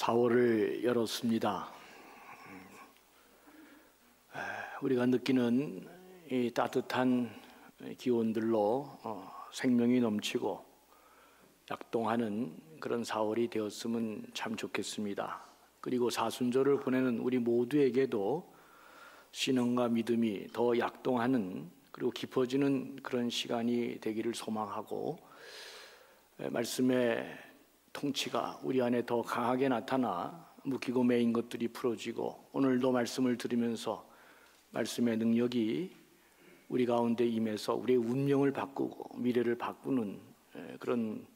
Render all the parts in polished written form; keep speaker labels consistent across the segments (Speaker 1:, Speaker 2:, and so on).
Speaker 1: 4월을 열었습니다. 우리가 느끼는 이 따뜻한 기온들로 생명이 넘치고 약동하는 그런 4월이 되었으면 참 좋겠습니다. 그리고 사순절을 보내는 우리 모두에게도 신앙과 믿음이 더 약동하는 그리고 깊어지는 그런 시간이 되기를 소망하고, 말씀의 통치가 우리 안에 더 강하게 나타나 묵히고 매인 것들이 풀어지고, 오늘도 말씀을 들으면서 말씀의 능력이 우리 가운데 임해서 우리의 운명을 바꾸고 미래를 바꾸는 그런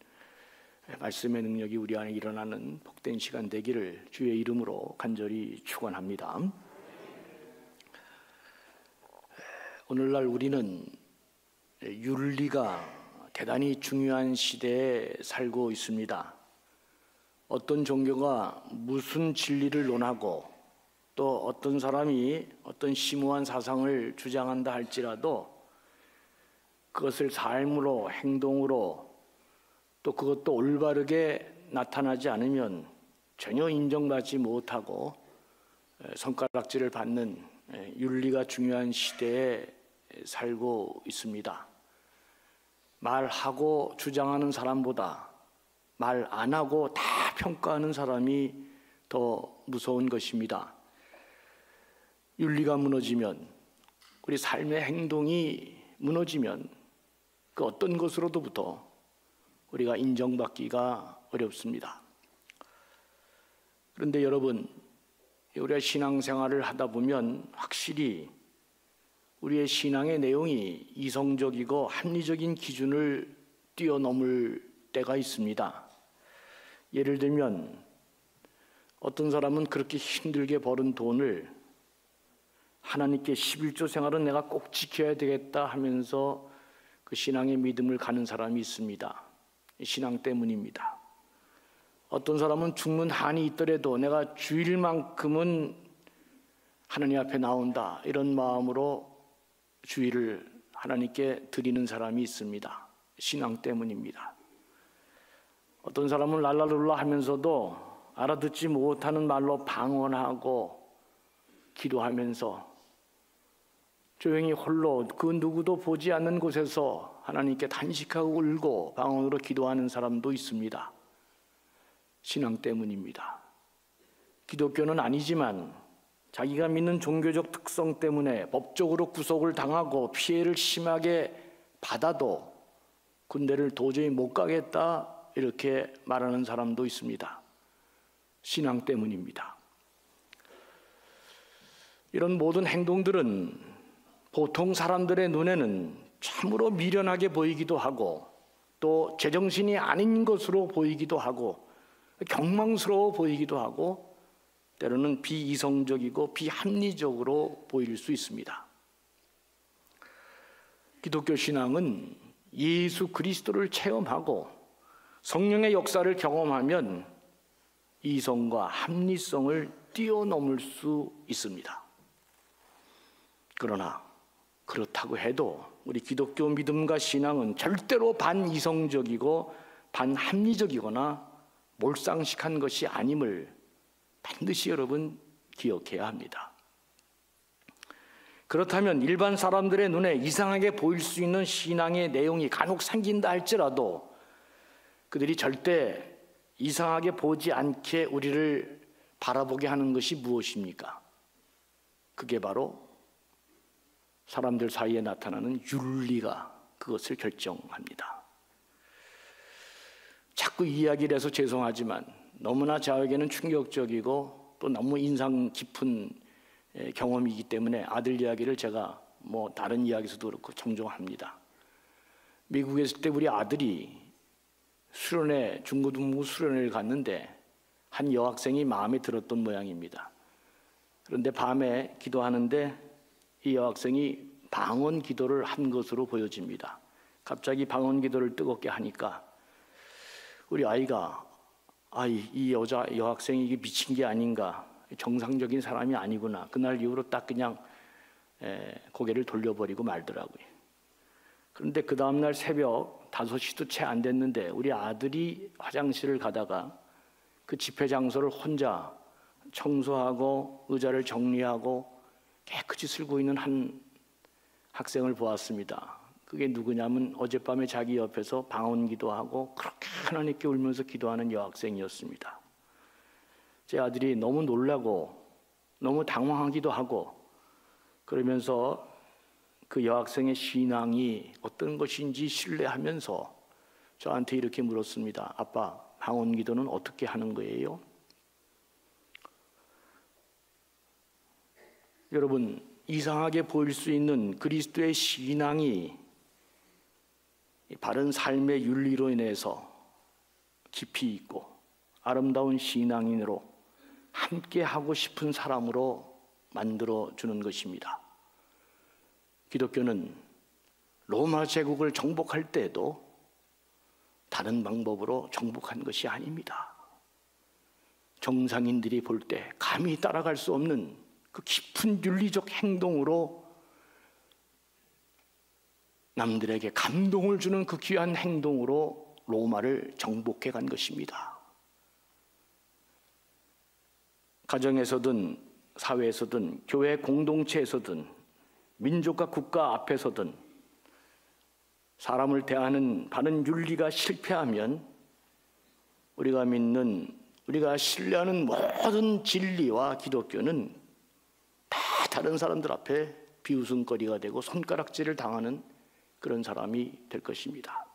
Speaker 1: 말씀의 능력이 우리 안에 일어나는 복된 시간 되기를 주의 이름으로 간절히 축원합니다. 오늘날 우리는 윤리가 대단히 중요한 시대에 살고 있습니다. 어떤 종교가 무슨 진리를 논하고 또 어떤 사람이 어떤 심오한 사상을 주장한다 할지라도 그것을 삶으로, 행동으로, 또 그것도 올바르게 나타나지 않으면 전혀 인정받지 못하고 손가락질을 받는 윤리가 중요한 시대에 살고 있습니다. 말하고 주장하는 사람보다 말 안 하고 다 평가하는 사람이 더 무서운 것입니다. 윤리가 무너지면, 우리 삶의 행동이 무너지면 그 어떤 것으로부터 우리가 인정받기가 어렵습니다. 그런데 여러분, 우리가 신앙생활을 하다 보면 확실히 우리의 신앙의 내용이 이성적이고 합리적인 기준을 뛰어넘을 때가 있습니다. 예를 들면 어떤 사람은 그렇게 힘들게 벌은 돈을 하나님께 11조 생활은 내가 꼭 지켜야 되겠다 하면서 그 신앙의 믿음을 가는 사람이 있습니다. 신앙 때문입니다. 어떤 사람은 죽는 한이 있더라도 내가 주일만큼은 하나님 앞에 나온다, 이런 마음으로 주일을 하나님께 드리는 사람이 있습니다. 신앙 때문입니다. 어떤 사람은 랄랄룰라 하면서도 알아듣지 못하는 말로 방언하고 기도하면서 조용히 홀로 그 누구도 보지 않는 곳에서 하나님께 단식하고 울고 방언으로 기도하는 사람도 있습니다. 신앙 때문입니다. 기독교는 아니지만 자기가 믿는 종교적 특성 때문에 법적으로 구속을 당하고 피해를 심하게 받아도 군대를 도저히 못 가겠다, 이렇게 말하는 사람도 있습니다. 신앙 때문입니다. 이런 모든 행동들은 보통 사람들의 눈에는 참으로 미련하게 보이기도 하고 또 제정신이 아닌 것으로 보이기도 하고 경망스러워 보이기도 하고 때로는 비이성적이고 비합리적으로 보일 수 있습니다. 기독교 신앙은 예수 그리스도를 체험하고 성령의 역사를 경험하면 이성과 합리성을 뛰어넘을 수 있습니다. 그러나 그렇다고 해도 우리 기독교 믿음과 신앙은 절대로 반이성적이고 반합리적이거나 몰상식한 것이 아님을 반드시 여러분 기억해야 합니다. 그렇다면 일반 사람들의 눈에 이상하게 보일 수 있는 신앙의 내용이 간혹 생긴다 할지라도 그들이 절대 이상하게 보지 않게 우리를 바라보게 하는 것이 무엇입니까? 그게 바로 사람들 사이에 나타나는 윤리가 그것을 결정합니다. 자꾸 이야기를 해서 죄송하지만 너무나 저에게는 충격적이고 또 너무 인상 깊은 경험이기 때문에 아들 이야기를 제가 다른 이야기에서도 그렇고 종종 합니다. 미국에 있을 때 우리 아들이 수련회, 중고등부 수련회를 갔는데 한 여학생이 마음에 들었던 모양입니다. 그런데 밤에 기도하는데 이 여학생이 방언 기도를 한 것으로 보여집니다. 갑자기 방언 기도를 뜨겁게 하니까 우리 아이가 이 여학생이 이게 미친 게 아닌가, 정상적인 사람이 아니구나. 그날 이후로 딱 그냥 고개를 돌려버리고 말더라고요. 그런데 그 다음날 새벽 5시도 채 안 됐는데 우리 아들이 화장실을 가다가 그 집회 장소를 혼자 청소하고 의자를 정리하고 깨끗이 쓸고 있는 한 학생을 보았습니다. 그게 누구냐면 어젯밤에 자기 옆에서 방언기도 하고 그렇게 하나님께 울면서 기도하는 여학생이었습니다. 제 아들이 너무 놀라고 너무 당황하기도 하고 그러면서 그 여학생의 신앙이 어떤 것인지 신뢰하면서 저한테 이렇게 물었습니다. 아빠, 방언기도는 어떻게 하는 거예요? 여러분, 이상하게 보일 수 있는 그리스도의 신앙이 바른 삶의 윤리로 인해서 깊이 있고 아름다운 신앙인으로 함께 하고 싶은 사람으로 만들어주는 것입니다. 기독교는 로마 제국을 정복할 때에도 다른 방법으로 정복한 것이 아닙니다. 정상인들이 볼 때 감히 따라갈 수 없는 그 깊은 윤리적 행동으로 남들에게 감동을 주는 그 귀한 행동으로 로마를 정복해 간 것입니다. 가정에서든 사회에서든 교회 공동체에서든 민족과 국가 앞에서든 사람을 대하는 바른 윤리가 실패하면 우리가 믿는, 우리가 신뢰하는 모든 진리와 기독교는 다 다른 사람들 앞에 비웃음거리가 되고 손가락질을 당하는 그런 사람이 될 것입니다.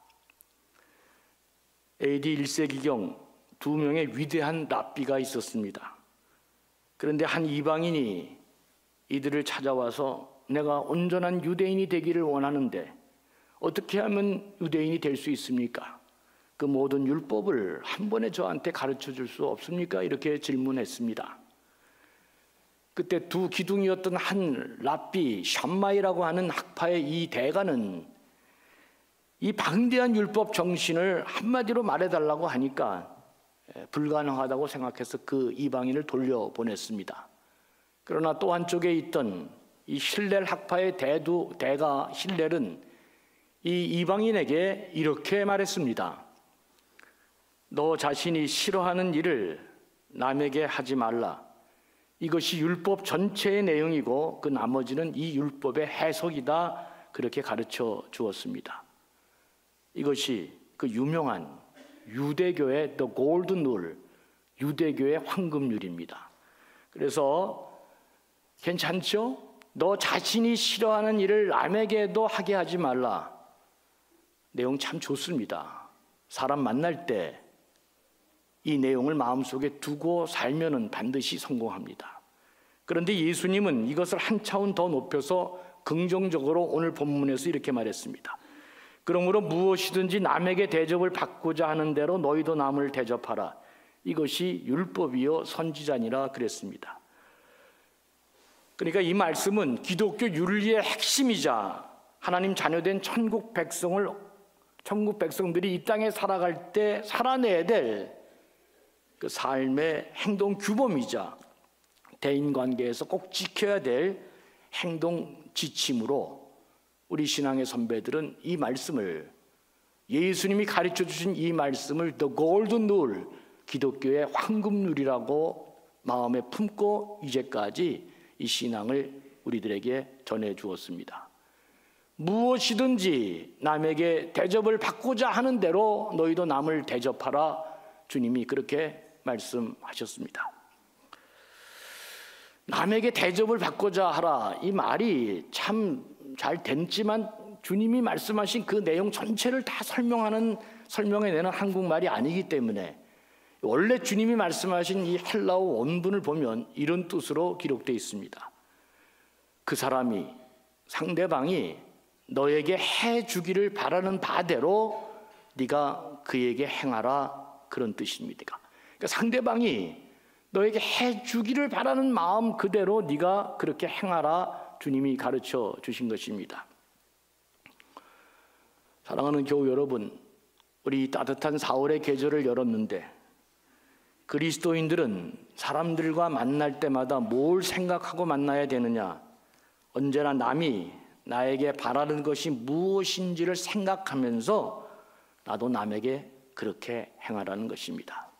Speaker 1: AD 1세기경 2명의 위대한 랍비가 있었습니다. 그런데 한 이방인이 이들을 찾아와서 내가 온전한 유대인이 되기를 원하는데 어떻게 하면 유대인이 될 수 있습니까? 그 모든 율법을 한 번에 저한테 가르쳐 줄 수 없습니까? 이렇게 질문했습니다. 그때 두 기둥이었던 한 랍비 샴마이라고 하는 학파의 이 대가는 이 방대한 율법 정신을 한마디로 말해달라고 하니까 불가능하다고 생각해서 그 이방인을 돌려보냈습니다. 그러나 또 한쪽에 있던 이 힐렐 학파의 대가 힐렐은 이 이방인에게 이렇게 말했습니다. 너 자신이 싫어하는 일을 남에게 하지 말라. 이것이 율법 전체의 내용이고 그 나머지는 이 율법의 해석이다. 그렇게 가르쳐 주었습니다. 이것이 그 유명한 유대교의 The Golden Rule, 유대교의 황금률입니다. 그래서 괜찮죠? 너 자신이 싫어하는 일을 남에게도 하게 하지 말라. 내용 참 좋습니다. 사람 만날 때 이 내용을 마음속에 두고 살면은 반드시 성공합니다. 그런데 예수님은 이것을 한 차원 더 높여서 긍정적으로 오늘 본문에서 이렇게 말했습니다. 그러므로 무엇이든지 남에게 대접을 받고자 하는 대로 너희도 남을 대접하라. 이것이 율법이요 선지자니라 그랬습니다. 그러니까 이 말씀은 기독교 윤리의 핵심이자 하나님 자녀된 천국 백성들이 이 땅에 살아갈 때 살아내야 될 그 삶의 행동 규범이자 대인관계에서 꼭 지켜야 될 행동 지침으로 우리 신앙의 선배들은 이 말씀을, 예수님이 가르쳐 주신 이 말씀을 The Golden Rule, 기독교의 황금률이라고 마음에 품고 이제까지 이 신앙을 우리들에게 전해 주었습니다. 무엇이든지 남에게 대접을 받고자 하는 대로 너희도 남을 대접하라. 주님이 그렇게 말씀하셨습니다. 남에게 대접을 받고자 하라. 이 말이 참 잘 됐지만 주님이 말씀하신 그 내용 전체를 다 설명해내는 한국말이 아니기 때문에 원래 주님이 말씀하신 이 헬라어 원문을 보면 이런 뜻으로 기록되어 있습니다. 그 사람이, 상대방이 너에게 해주기를 바라는 바대로 네가 그에게 행하라. 그런 뜻입니다. 그러니까 상대방이 너에게 해주기를 바라는 마음 그대로 네가 그렇게 행하라. 주님이 가르쳐 주신 것입니다. 사랑하는 교우 여러분, 우리 따뜻한 4월의 계절을 열었는데 그리스도인들은 사람들과 만날 때마다 뭘 생각하고 만나야 되느냐? 언제나 남이 나에게 바라는 것이 무엇인지를 생각하면서 나도 남에게 그렇게 행하라는 것입니다.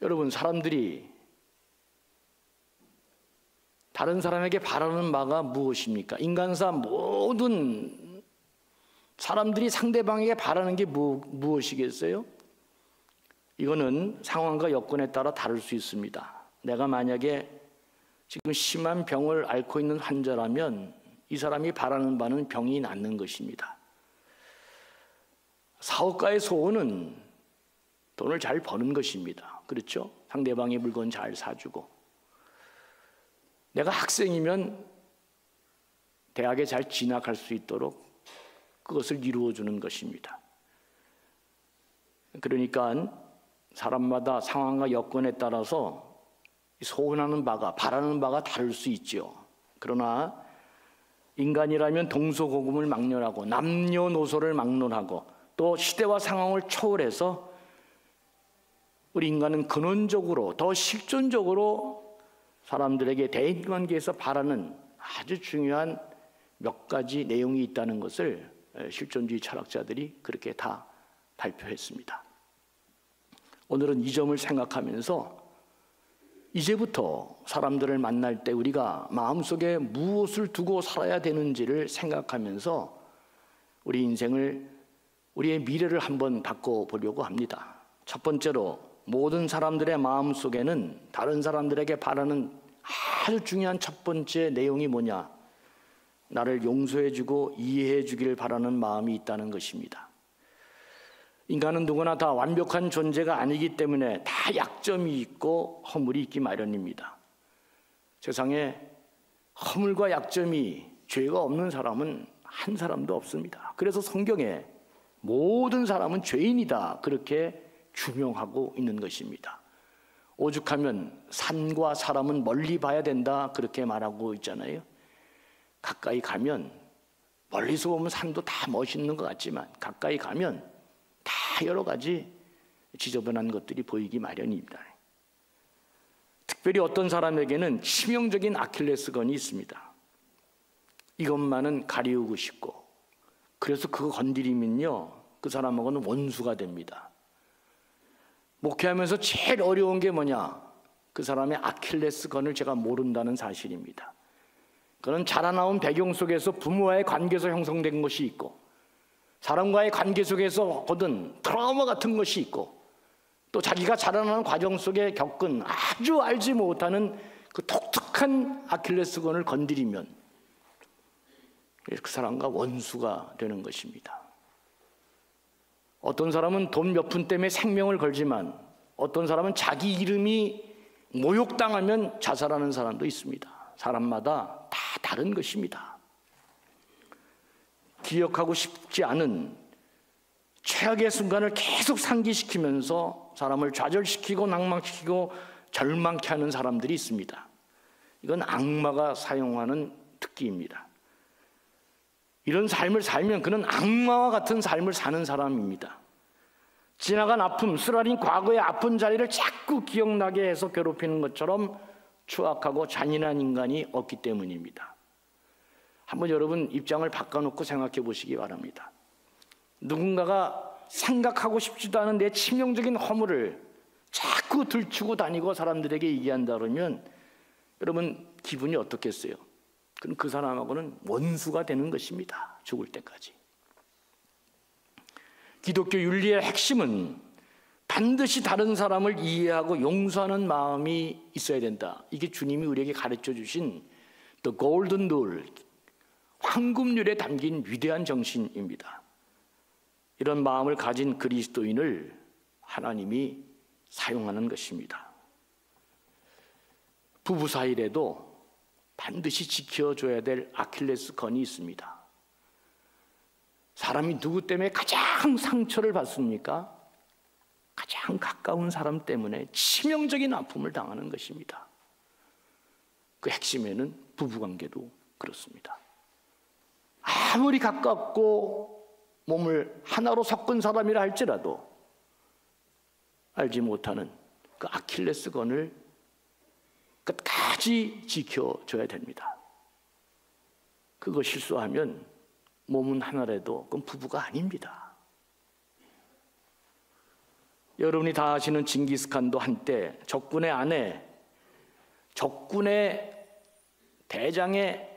Speaker 1: 여러분, 사람들이 다른 사람에게 바라는 바가 무엇입니까? 인간사 모든 사람들이 상대방에게 바라는 게 무엇이겠어요? 이거는 상황과 여건에 따라 다를 수 있습니다. 내가 만약에 지금 심한 병을 앓고 있는 환자라면 이 사람이 바라는 바는 병이 낫는 것입니다. 사업가의 소원은 돈을 잘 버는 것입니다. 그렇죠? 상대방의 물건 잘 사주고. 내가 학생이면 대학에 잘 진학할 수 있도록 그것을 이루어주는 것입니다. 그러니까 사람마다 상황과 여건에 따라서 소원하는 바가, 바라는 바가 다를 수 있죠. 그러나 인간이라면 동서고금을 막론하고 남녀노소를 막론하고 또 시대와 상황을 초월해서 우리 인간은 근원적으로 더 실존적으로 사람들에게 대인관계에서 바라는 아주 중요한 몇 가지 내용이 있다는 것을 실존주의 철학자들이 그렇게 다 발표했습니다. 오늘은 이 점을 생각하면서 이제부터 사람들을 만날 때 우리가 마음속에 무엇을 두고 살아야 되는지를 생각하면서 우리 인생을, 우리의 미래를 한번 바꿔보려고 합니다. 첫 번째로 모든 사람들의 마음속에는 다른 사람들에게 바라는 아주 중요한 첫 번째 내용이 뭐냐? 나를 용서해주고 이해해주기를 바라는 마음이 있다는 것입니다. 인간은 누구나 다 완벽한 존재가 아니기 때문에 다 약점이 있고 허물이 있기 마련입니다. 세상에 허물과 약점이 죄가 없는 사람은 한 사람도 없습니다. 그래서 성경에 모든 사람은 죄인이다 그렇게 규명하고 있는 것입니다. 오죽하면 산과 사람은 멀리 봐야 된다 그렇게 말하고 있잖아요. 가까이 가면, 멀리서 보면 산도 다 멋있는 것 같지만 가까이 가면 다 여러 가지 지저분한 것들이 보이기 마련입니다. 특별히 어떤 사람에게는 치명적인 아킬레스건이 있습니다. 이것만은 가리우고 싶고, 그래서 그거 건드리면요 그 사람하고는 원수가 됩니다. 목회하면서 제일 어려운 게 뭐냐? 그 사람의 아킬레스건을 제가 모른다는 사실입니다. 그는 자라나온 배경 속에서 부모와의 관계에서 형성된 것이 있고, 사람과의 관계 속에서 얻은 트라우마 같은 것이 있고, 또 자기가 자라나는 과정 속에 겪은 아주 알지 못하는 그 독특한 아킬레스건을 건드리면 그 사람과 원수가 되는 것입니다. 어떤 사람은 돈 몇 푼 때문에 생명을 걸지만 어떤 사람은 자기 이름이 모욕당하면 자살하는 사람도 있습니다. 사람마다 다 다른 것입니다. 기억하고 싶지 않은 최악의 순간을 계속 상기시키면서 사람을 좌절시키고 낭망시키고 절망케 하는 사람들이 있습니다. 이건 악마가 사용하는 특기입니다. 이런 삶을 살면 그는 악마와 같은 삶을 사는 사람입니다. 지나간 아픔, 쓰라린 과거의 아픈 자리를 자꾸 기억나게 해서 괴롭히는 것처럼 추악하고 잔인한 인간이 없기 때문입니다. 한번 여러분 입장을 바꿔놓고 생각해 보시기 바랍니다. 누군가가 생각하고 싶지도 않은 내 치명적인 허물을 자꾸 들추고 다니고 사람들에게 얘기한다 그러면 여러분 기분이 어떻겠어요? 그럼 그 사람하고는 원수가 되는 것입니다. 죽을 때까지. 기독교 윤리의 핵심은 반드시 다른 사람을 이해하고 용서하는 마음이 있어야 된다. 이게 주님이 우리에게 가르쳐 주신 The Golden Rule, 황금률에 담긴 위대한 정신입니다. 이런 마음을 가진 그리스도인을 하나님이 사용하는 것입니다. 부부 사이에도 반드시 지켜줘야 될 아킬레스건이 있습니다. 사람이 누구 때문에 가장 상처를 받습니까? 가장 가까운 사람 때문에 치명적인 아픔을 당하는 것입니다. 그 핵심에는 부부관계도 그렇습니다. 아무리 가깝고 몸을 하나로 섞은 사람이라 할지라도 알지 못하는 그 아킬레스건을 끝까지 지켜줘야 됩니다. 그거 실수하면 몸은 하나라도 그건 부부가 아닙니다. 여러분이 다 아시는 징기스칸도 한때 적군의 아내, 적군의 대장에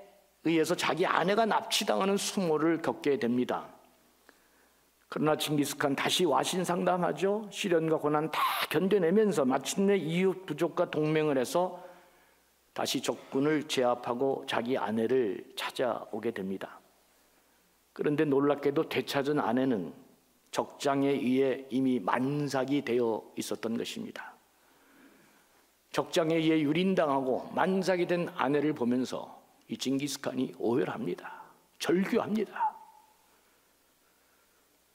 Speaker 1: 의해서 자기 아내가 납치당하는 수모를 겪게 됩니다. 그러나 징기스칸 다시 와신 상담하죠. 시련과 고난 다 견뎌내면서 마침내 이웃 부족과 동맹을 해서 다시 적군을 제압하고 자기 아내를 찾아오게 됩니다. 그런데 놀랍게도 되찾은 아내는 적장에 의해 이미 만삭이 되어 있었던 것입니다. 적장에 의해 유린당하고 만삭이 된 아내를 보면서 이 징기스칸이 오열합니다. 절규합니다.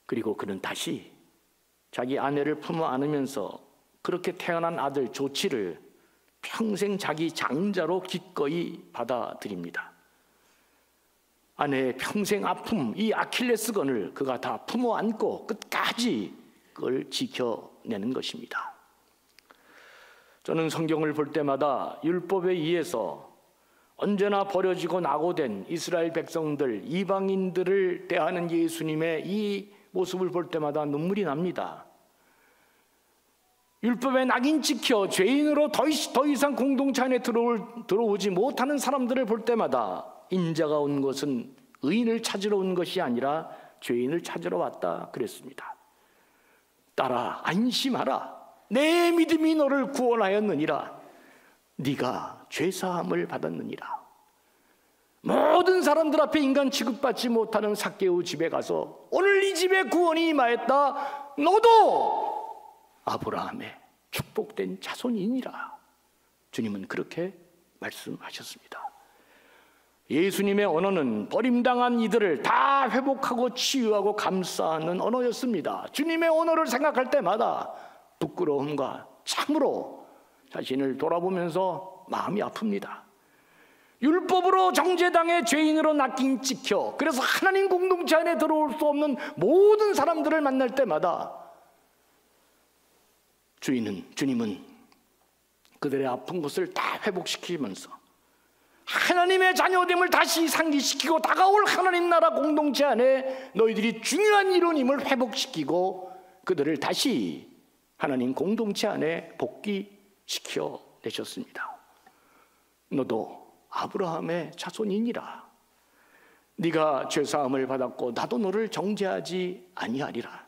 Speaker 1: 그리고 그는 다시 자기 아내를 품어 안으면서 그렇게 태어난 아들 조치를 평생 자기 장자로 기꺼이 받아들입니다. 아내의 평생 아픔, 이 아킬레스건을 그가 다 품어 안고 끝까지 그걸 지켜내는 것입니다. 저는 성경을 볼 때마다 율법에 의해서 언제나 버려지고 낙오된 이스라엘 백성들, 이방인들을 대하는 예수님의 이 모습을 볼 때마다 눈물이 납니다. 율법에 낙인 찍혀 죄인으로 더 이상 공동체 안에 들어오지 못하는 사람들을 볼 때마다 인자가 온 것은 의인을 찾으러 온 것이 아니라 죄인을 찾으러 왔다 그랬습니다. 딸아, 안심하라. 내 믿음이 너를 구원하였느니라. 네가 죄사함을 받았느니라. 모든 사람들 앞에 인간 취급받지 못하는 삭개오 집에 가서 오늘 이 집에 구원이 임하였다. 너도 아브라함의 축복된 자손이니라. 주님은 그렇게 말씀하셨습니다. 예수님의 언어는 버림당한 이들을 다 회복하고 치유하고 감싸는 언어였습니다. 주님의 언어를 생각할 때마다 부끄러움과 참으로 자신을 돌아보면서 마음이 아픕니다. 율법으로 정죄당해 죄인으로 낙인 찍혀 그래서 하나님 공동체 안에 들어올 수 없는 모든 사람들을 만날 때마다 주님은 그들의 아픈 곳을 다 회복시키면서 하나님의 자녀됨을 다시 상기시키고 다가올 하나님 나라 공동체 안에 너희들이 중요한 일원임을 회복시키고 그들을 다시 하나님 공동체 안에 복귀시켜 내셨습니다. 너도 아브라함의 자손이니라. 네가 죄사함을 받았고 나도 너를 정죄하지 아니하리라.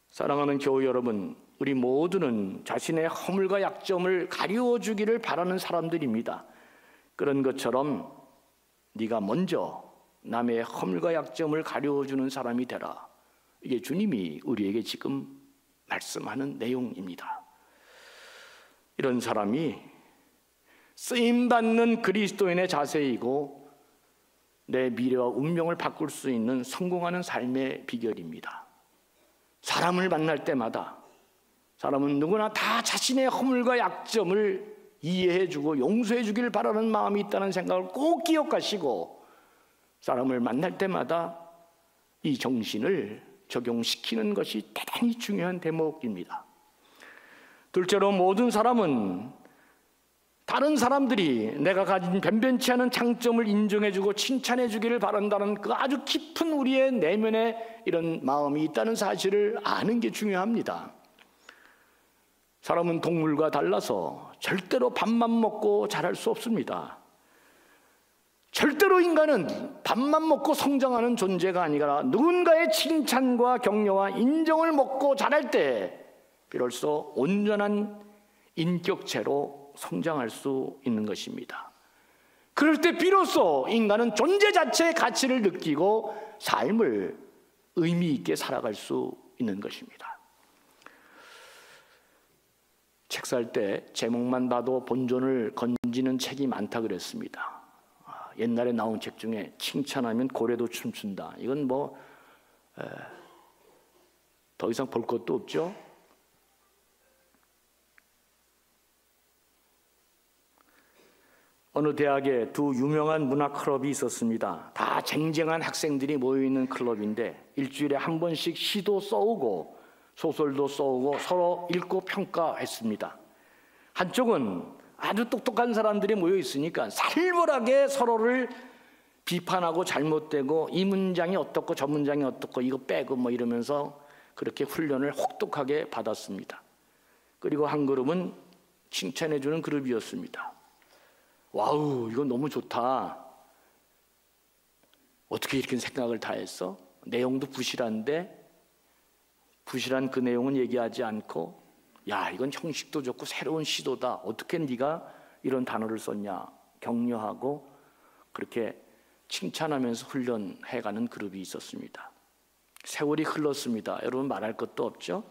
Speaker 1: 사랑하는 교우 여러분, 우리 모두는 자신의 허물과 약점을 가리워주기를 바라는 사람들입니다. 그런 것처럼 네가 먼저 남의 허물과 약점을 가려주는 사람이 되라. 이게 주님이 우리에게 지금 말씀하는 내용입니다. 이런 사람이 쓰임받는 그리스도인의 자세이고 내 미래와 운명을 바꿀 수 있는 성공하는 삶의 비결입니다. 사람을 만날 때마다 사람은 누구나 다 자신의 허물과 약점을 이해해주고 용서해주기를 바라는 마음이 있다는 생각을 꼭 기억하시고 사람을 만날 때마다 이 정신을 적용시키는 것이 대단히 중요한 대목입니다. 둘째로 모든 사람은 다른 사람들이 내가 가진 변변치 않은 장점을 인정해주고 칭찬해주기를 바란다는 그 아주 깊은 우리의 내면에 이런 마음이 있다는 사실을 아는 게 중요합니다. 사람은 동물과 달라서 절대로 밥만 먹고 자랄 수 없습니다. 절대로 인간은 밥만 먹고 성장하는 존재가 아니라 누군가의 칭찬과 격려와 인정을 먹고 자랄 때 비로소 온전한 인격체로 성장할 수 있는 것입니다. 그럴 때 비로소 인간은 존재 자체의 가치를 느끼고 삶을 의미 있게 살아갈 수 있는 것입니다. 책 살 때 제목만 봐도 본전을 건지는 책이 많다 그랬습니다. 옛날에 나온 책 중에 칭찬하면 고래도 춤춘다. 이건 더 이상 볼 것도 없죠. 어느 대학에 두 유명한 문학 클럽이 있었습니다. 다 쟁쟁한 학생들이 모여있는 클럽인데 일주일에 한 번씩 시도 써오고 소설도 써오고 서로 읽고 평가했습니다. 한쪽은 아주 똑똑한 사람들이 모여 있으니까 살벌하게 서로를 비판하고 잘못되고 이 문장이 어떻고 저 문장이 어떻고 이거 빼고 이러면서 그렇게 훈련을 혹독하게 받았습니다. 그리고 한 그룹은 칭찬해주는 그룹이었습니다. 와우, 이거 너무 좋다. 어떻게 이렇게 생각을 다 했어? 내용도 부실한데 부실한 그 내용은 얘기하지 않고, 야, 이건 형식도 좋고 새로운 시도다. 어떻게 네가 이런 단어를 썼냐. 격려하고 그렇게 칭찬하면서 훈련해가는 그룹이 있었습니다. 세월이 흘렀습니다. 여러분 말할 것도 없죠?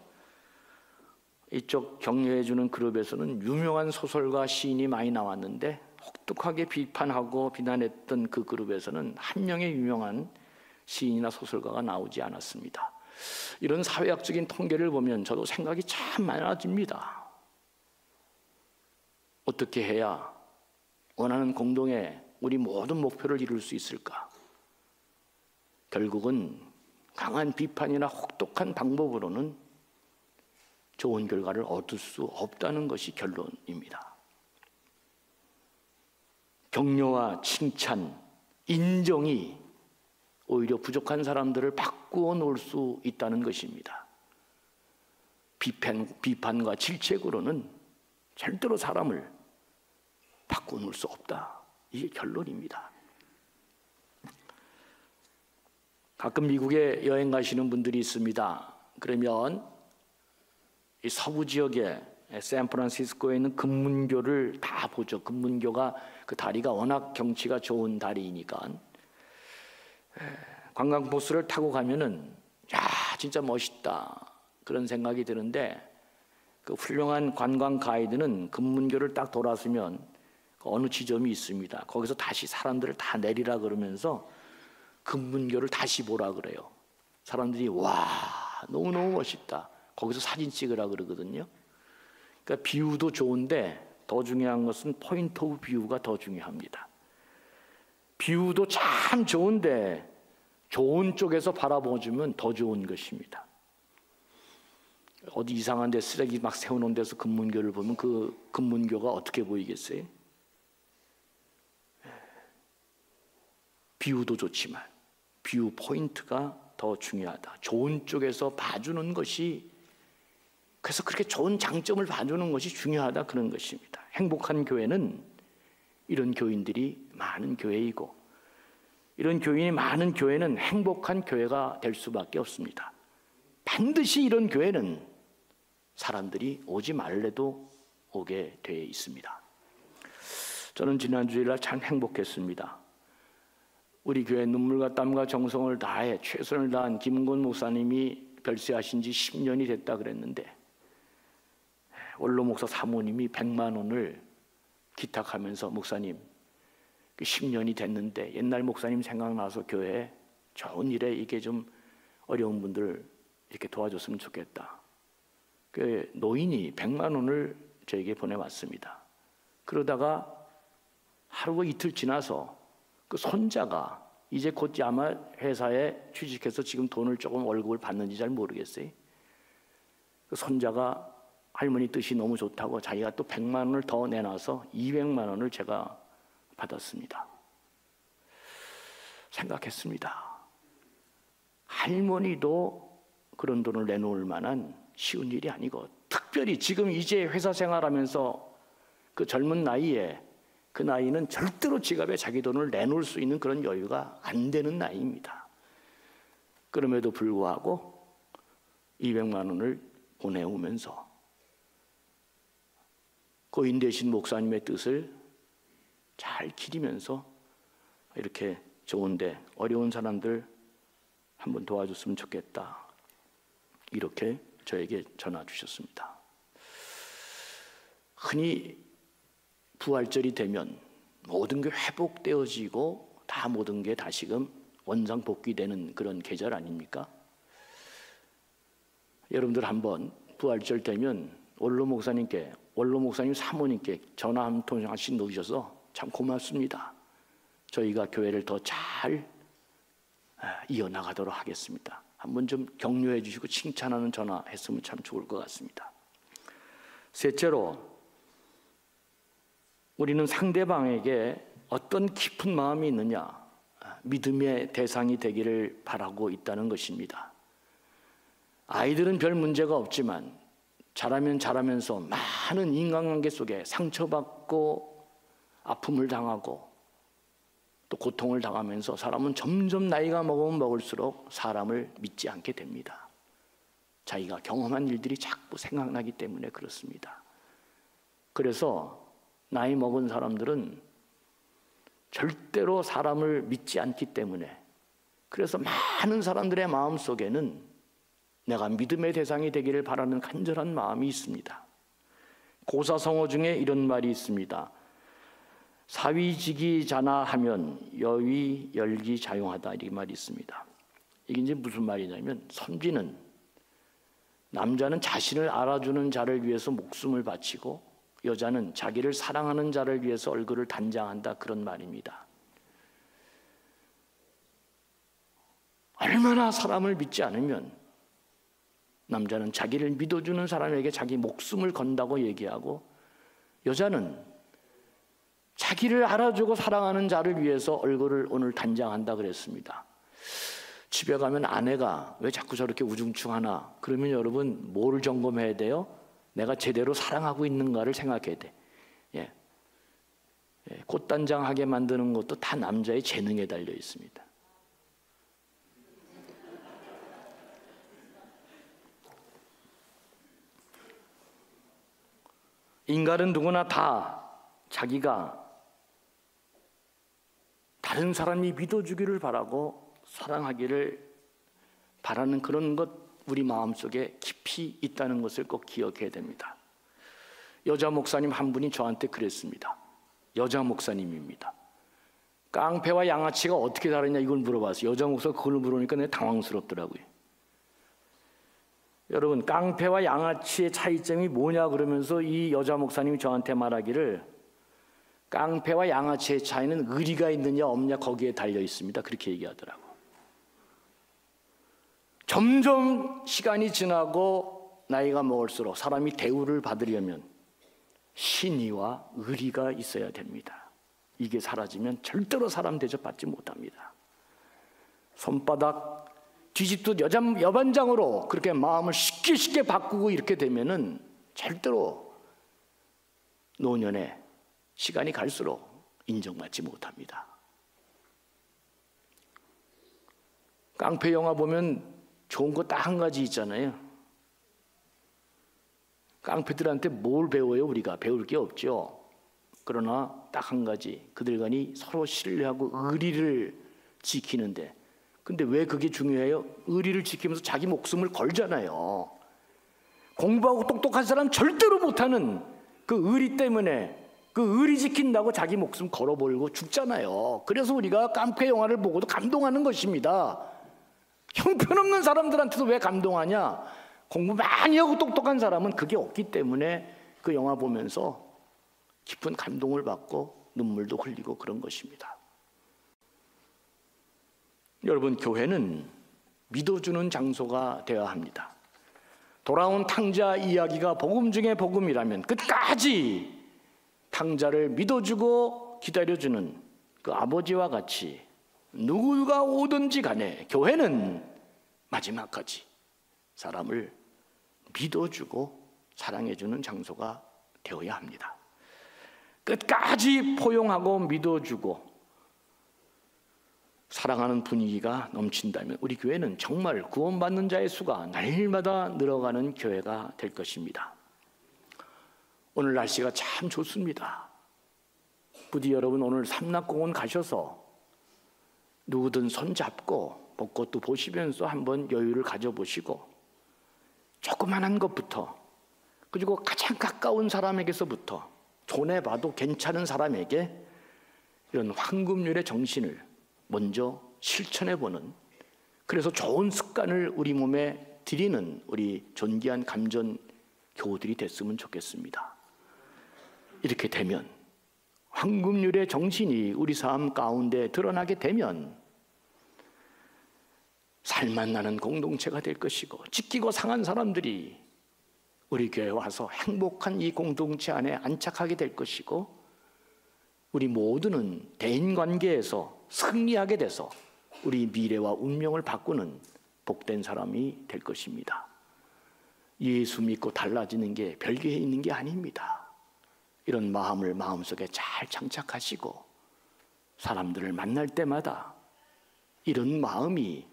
Speaker 1: 이쪽 격려해주는 그룹에서는 유명한 소설가 시인이 많이 나왔는데 혹독하게 비판하고 비난했던 그 그룹에서는 한 명의 유명한 시인이나 소설가가 나오지 않았습니다. 이런 사회학적인 통계를 보면 저도 생각이 참 많아집니다. 어떻게 해야 원하는 공동의 우리 모든 목표를 이룰 수 있을까? 결국은 강한 비판이나 혹독한 방법으로는 좋은 결과를 얻을 수 없다는 것이 결론입니다. 격려와 칭찬, 인정이 오히려 부족한 사람들을 바꾸어 놓을 수 있다는 것입니다. 비판과 질책으로는 절대로 사람을 바꾸어 놓을 수 없다. 이게 결론입니다. 가끔 미국에 여행 가시는 분들이 있습니다. 그러면 이 서부 지역에 샌프란시스코에 있는 금문교를 다 보죠. 금문교가 그 다리가 워낙 경치가 좋은 다리이니까 관광버스를 타고 가면은 야, 진짜 멋있다 그런 생각이 드는데, 그 훌륭한 관광 가이드는 금문교를 딱 돌아서면 어느 지점이 있습니다. 거기서 다시 사람들을 다 내리라 그러면서 금문교를 다시 보라 그래요. 사람들이 와, 너무너무 멋있다. 거기서 사진 찍으라 그러거든요. 그러니까 뷰도 좋은데 더 중요한 것은 포인트 오브 뷰가 더 중요합니다. 뷰도 참 좋은데 좋은 쪽에서 바라보면 더 좋은 것입니다. 어디 이상한 데 쓰레기 막 세워놓은 데서 금문교를 보면 그 금문교가 어떻게 보이겠어요? 뷰도 좋지만 뷰 포인트가 더 중요하다. 좋은 쪽에서 봐주는 것이, 그래서 그렇게 좋은 장점을 봐주는 것이 중요하다, 그런 것입니다. 행복한 교회는 이런 교인들이 많은 교회이고, 이런 교인이 많은 교회는 행복한 교회가 될 수밖에 없습니다. 반드시 이런 교회는 사람들이 오지 말래도 오게 되어 있습니다. 저는 지난 주일날 참 행복했습니다. 우리 교회 눈물과 땀과 정성을 다해 최선을 다한 김은곤 목사님이 별세하신 지 10년이 됐다 그랬는데, 원로 목사 사모님이 100만 원을 기탁하면서 목사님 10년이 됐는데 옛날 목사님 생각나서 교회에 좋은 일에 이게 좀 어려운 분들 이렇게 도와줬으면 좋겠다. 그 노인이 100만 원을 저에게 보내왔습니다. 그러다가 하루가 이틀 지나서 그 손자가 이제 곧 아마 회사에 취직해서 지금 돈을 조금 월급을 받는지 잘 모르겠어요. 그 손자가 할머니 뜻이 너무 좋다고 자기가 또 100만 원을 더 내놔서 200만 원을 제가 받았습니다. 생각했습니다. 할머니도 그런 돈을 내놓을 만한 쉬운 일이 아니고, 특별히 지금 이제 회사 생활하면서 그 젊은 나이에, 그 나이는 절대로 지갑에 자기 돈을 내놓을 수 있는 그런 여유가 안 되는 나이입니다. 그럼에도 불구하고 200만 원을 보내오면서 고인 되신 목사님의 뜻을 잘 기리면서 이렇게 좋은데 어려운 사람들 한번 도와줬으면 좋겠다, 이렇게 저에게 전화 주셨습니다. 흔히 부활절이 되면 모든 게 회복되어지고 다 모든 게 다시금 원상복귀되는 그런 계절 아닙니까? 여러분들 한번 부활절 되면 원로 목사님 사모님께 전화 한 통씩 넣으셔서 참 고맙습니다. 저희가 교회를 더 잘 이어나가도록 하겠습니다. 한번 좀 격려해 주시고 칭찬하는 전화 했으면 참 좋을 것 같습니다. 셋째로, 우리는 상대방에게 어떤 깊은 마음이 있느냐, 믿음의 대상이 되기를 바라고 있다는 것입니다. 아이들은 별 문제가 없지만 자라면서 많은 인간관계 속에 상처받고 아픔을 당하고 또 고통을 당하면서 사람은 점점 나이가 먹으면 먹을수록 사람을 믿지 않게 됩니다. 자기가 경험한 일들이 자꾸 생각나기 때문에 그렇습니다. 그래서 나이 먹은 사람들은 절대로 사람을 믿지 않기 때문에, 그래서 많은 사람들의 마음속에는 내가 믿음의 대상이 되기를 바라는 간절한 마음이 있습니다. 고사성어 중에 이런 말이 있습니다. 사위지기자나 하면 여위 열기자용하다, 이 말이 있습니다. 이게 이제 무슨 말이냐면, 선비는, 남자는 자신을 알아주는 자를 위해서 목숨을 바치고 여자는 자기를 사랑하는 자를 위해서 얼굴을 단장한다, 그런 말입니다. 얼마나 사람을 믿지 않으면 남자는 자기를 믿어주는 사람에게 자기 목숨을 건다고 얘기하고, 여자는 자기를 알아주고 사랑하는 자를 위해서 얼굴을 오늘 단장한다 그랬습니다. 집에 가면 아내가 왜 자꾸 저렇게 우중충하나, 그러면 여러분 뭘 점검해야 돼요? 내가 제대로 사랑하고 있는가를 생각해야 돼. 꽃단장하게 만드는 것도 다 남자의 재능에 달려 있습니다. 인간은 누구나 다 자기가 다른 사람이 믿어주기를 바라고 사랑하기를 바라는 그런 것, 우리 마음속에 깊이 있다는 것을 꼭 기억해야 됩니다. 여자 목사님 한 분이 저한테 그랬습니다. 여자 목사님입니다. 깡패와 양아치가 어떻게 다르냐 이걸 물어봤어요. 여자 목사가 그걸 물으니까 내가 당황스럽더라고요. 여러분, 깡패와 양아치의 차이점이 뭐냐 그러면서 이 여자 목사님이 저한테 말하기를, 깡패와 양아치의 차이는 의리가 있느냐 없느냐 거기에 달려 있습니다, 그렇게 얘기하더라고. 점점 시간이 지나고 나이가 먹을수록 사람이 대우를 받으려면 신의와 의리가 있어야 됩니다. 이게 사라지면 절대로 사람 대접받지 못합니다. 손바닥 뒤집듯 여반장으로 그렇게 마음을 쉽게 바꾸고 이렇게 되면은 절대로 노년에 시간이 갈수록 인정받지 못합니다. 깡패 영화 보면 좋은 거 딱 한 가지 있잖아요. 깡패들한테 뭘 배워요? 우리가 배울 게 없죠. 그러나 딱 한 가지, 그들 간이 서로 신뢰하고 의리를 지키는데, 근데 왜 그게 중요해요? 의리를 지키면서 자기 목숨을 걸잖아요. 공부하고 똑똑한 사람 절대로 못하는 그 의리 때문에, 그 의리 지킨다고 자기 목숨 걸어버리고 죽잖아요. 그래서 우리가 깡패 영화를 보고도 감동하는 것입니다. 형편없는 사람들한테도 왜 감동하냐? 공부 많이 하고 똑똑한 사람은 그게 없기 때문에 그 영화 보면서 깊은 감동을 받고 눈물도 흘리고 그런 것입니다. 여러분, 교회는 믿어주는 장소가 되어야 합니다. 돌아온 탕자 이야기가 복음 중에 복음이라면 끝까지 탕자를 믿어주고 기다려주는 그 아버지와 같이 누구가 오든지 간에 교회는 마지막까지 사람을 믿어주고 사랑해주는 장소가 되어야 합니다. 끝까지 포용하고 믿어주고 사랑하는 분위기가 넘친다면 우리 교회는 정말 구원받는 자의 수가 날마다 늘어가는 교회가 될 것입니다. 오늘 날씨가 참 좋습니다. 부디 여러분 오늘 삼락공원 가셔서 누구든 손잡고 벚꽃도 보시면서 한번 여유를 가져보시고 조그만한 것부터, 그리고 가장 가까운 사람에게서부터 손해봐도 괜찮은 사람에게 이런 황금률의 정신을 먼저 실천해보는, 그래서 좋은 습관을 우리 몸에 들이는 우리 존귀한 감전 교우들이 됐으면 좋겠습니다. 이렇게 되면 황금률의 정신이 우리 삶 가운데 드러나게 되면 살맛나는 공동체가 될 것이고, 찢기고 상한 사람들이 우리 교회에 와서 행복한 이 공동체 안에 안착하게 될 것이고, 우리 모두는 대인관계에서 승리하게 돼서 우리 미래와 운명을 바꾸는 복된 사람이 될 것입니다. 예수 믿고 달라지는 게 별개에 있는 게 아닙니다. 이런 마음을 마음속에 잘 장착하시고 사람들을 만날 때마다 이런 마음이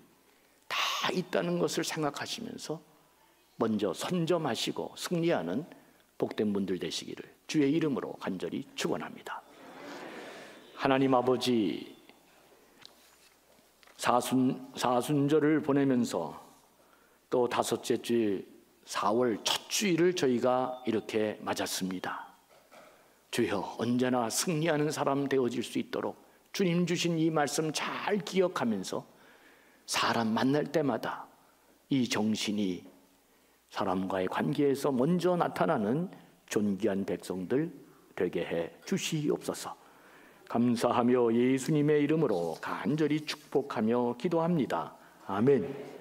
Speaker 1: 다 있다는 것을 생각하시면서 먼저 선점하시고 승리하는 복된 분들 되시기를 주의 이름으로 간절히 축원합니다. 하나님 아버지, 사순절을 보내면서 또 다섯째 주 4월 첫 주일을 저희가 이렇게 맞았습니다. 주여, 언제나 승리하는 사람 되어질 수 있도록 주님 주신 이 말씀 잘 기억하면서 사람 만날 때마다 이 정신이 사람과의 관계에서 먼저 나타나는 존귀한 백성들 되게 해 주시옵소서. 감사하며 예수님의 이름으로 간절히 축복하며 기도합니다. 아멘.